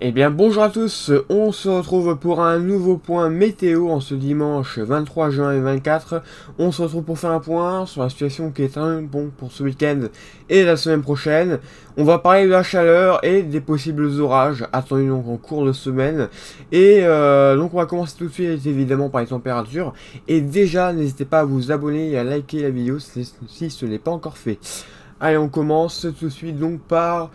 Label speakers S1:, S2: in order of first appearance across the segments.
S1: Eh bien bonjour à tous, on se retrouve pour un nouveau point météo en ce dimanche 23 juin 2024. On se retrouve pour faire un point sur la situation qui est un bon pour ce week-end et la semaine prochaine. On va parler de la chaleur et des possibles orages attendus donc en cours de semaine. Et donc on va commencer tout de suite évidemment par les températures. Et déjà n'hésitez pas à vous abonner et à liker la vidéo si ce n'est pas encore fait. Allez, on commence tout de suite donc par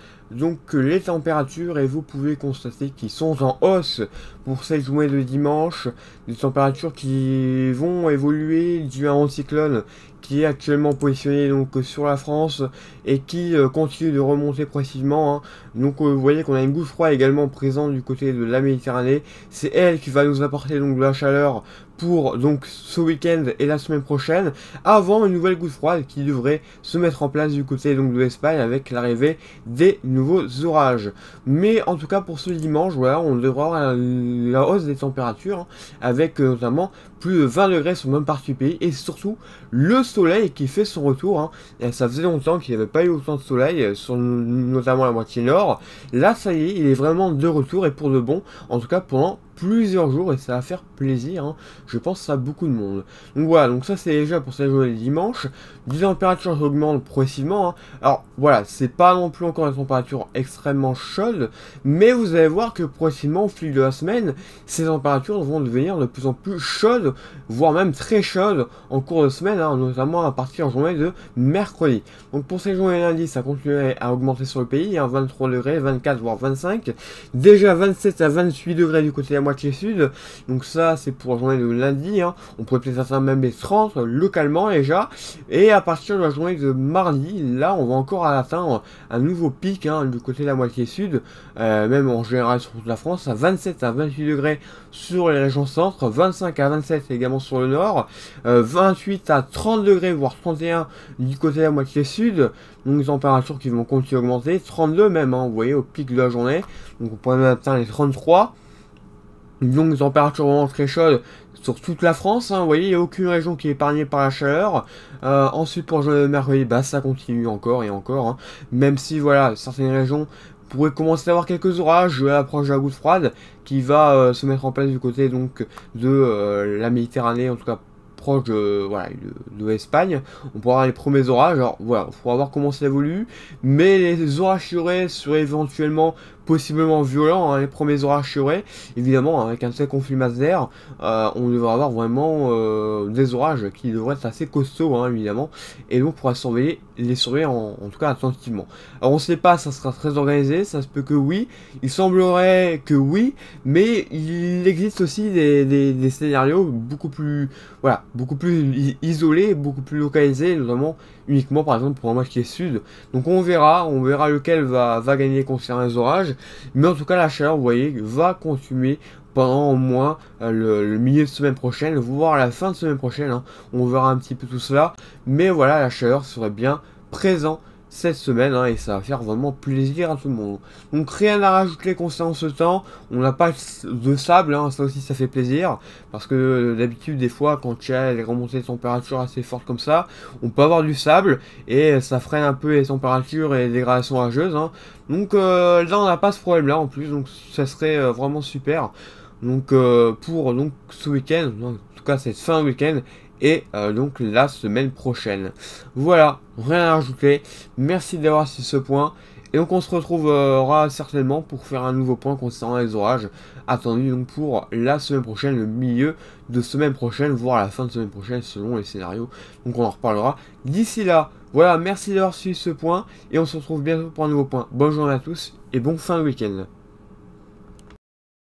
S1: les températures, et vous pouvez constater qu'ils sont en hausse pour cette journée de dimanche. Des températures qui vont évoluer dû à un anticyclone qui est actuellement positionné donc sur la France et qui continue de remonter progressivement, hein. Donc vous voyez qu'on a une goutte froide également présente du côté de la Méditerranée. C'est elle qui va nous apporter donc de la chaleur pour donc ce week-end et la semaine prochaine, avant une nouvelle goutte froide qui devrait se mettre en place du côté donc de l'Espagne avec l'arrivée des nouveaux orages. Mais en tout cas pour ce dimanche, voilà, on devra avoir la hausse des températures, hein, avec notamment plus de 20 degrés sur même partie du pays, et surtout le soleil qui fait son retour, hein. Et ça faisait longtemps qu'il n'y avait pas eu autant de soleil sur notamment la moitié nord. Là ça y est, il est vraiment de retour et pour de bon, en tout cas pendant plusieurs jours, et ça va faire plaisir, hein. Je pense à beaucoup de monde. Donc voilà, donc ça c'est déjà pour cette journée de dimanche. Les températures augmentent progressivement, hein. Alors voilà, c'est pas non plus encore des températures extrêmement chaudes, mais vous allez voir que progressivement au fil de la semaine, ces températures vont devenir de plus en plus chaudes, voire même très chaudes en cours de semaine, hein, notamment à partir de la journée de mercredi. Donc pour cette journée lundi, ça continue à augmenter sur le pays, hein, 23 degrés, 24 voire 25, déjà 27 à 28 degrés du côté de la moitié sud. Donc ça c'est pour la journée de lundi, hein. On pourrait peut-être atteindre même les 30 localement déjà, et à partir de la journée de mardi, là on va encore atteindre un nouveau pic, hein, du côté de la moitié sud, même en général sur toute la France, à 27 à 28 degrés sur les régions centre, 25 à 27 également sur le nord, 28 à 30 degrés voire 31 du côté de la moitié sud. Donc des températures qui vont continuer à augmenter, 32 même, hein, vous voyez, au pic de la journée, donc on pourrait même atteindre les 33. Donc des températures vraiment très chaudes sur toute la France, hein. Vous voyez, il n'y a aucune région qui est épargnée par la chaleur. Ensuite pour le mercredi, bah ça continue encore et encore, hein. Même si voilà, certaines régions pourraient commencer à avoir quelques orages à l'approche de la goutte froide qui va se mettre en place du côté donc de la Méditerranée, en tout cas proche de voilà de l'Espagne. On pourra avoir les premiers orages. Alors voilà, il faudra voir comment ça évolue, mais les orages seraient éventuellement possiblement violents, hein, les premiers orages seraient évidemment avec un tel conflit masse d'air, on devrait avoir vraiment des orages qui devraient être assez costauds, hein, évidemment, et donc on pourra les surveiller en tout cas attentivement. Alors on sait pas, ça sera très organisé, ça se peut que oui, il semblerait que oui, mais il existe aussi des scénarios beaucoup plus voilà, beaucoup plus isolés, beaucoup plus localisés, notamment uniquement par exemple pour un match qui est sud. Donc on verra lequel va gagner concernant les orages, mais en tout cas la chaleur, vous voyez, va continuer pendant au moins le milieu de semaine prochaine, voire la fin de semaine prochaine, hein. On verra un petit peu tout cela, mais voilà, la chaleur serait bien présente cette semaine, hein, et ça va faire vraiment plaisir à tout le monde. Donc rien à rajouter concernant ce temps, on n'a pas de sable, hein, ça aussi ça fait plaisir, parce que d'habitude des fois quand il y a les remontées de température assez fortes comme ça, on peut avoir du sable, et ça freine un peu les températures et les dégradations orageuses, hein. Donc là on n'a pas ce problème là en plus, donc ça serait vraiment super. Donc pour donc ce week-end, en tout cas cette fin de week-end, et donc la semaine prochaine. Voilà, rien à rajouter. Merci d'avoir suivi ce point. Et donc on se retrouvera certainement pour faire un nouveau point concernant les orages attendus donc pour la semaine prochaine, le milieu de semaine prochaine, voire la fin de semaine prochaine selon les scénarios. Donc on en reparlera d'ici là. Voilà, merci d'avoir suivi ce point et on se retrouve bientôt pour un nouveau point. Bonne journée à tous et bon fin de week-end.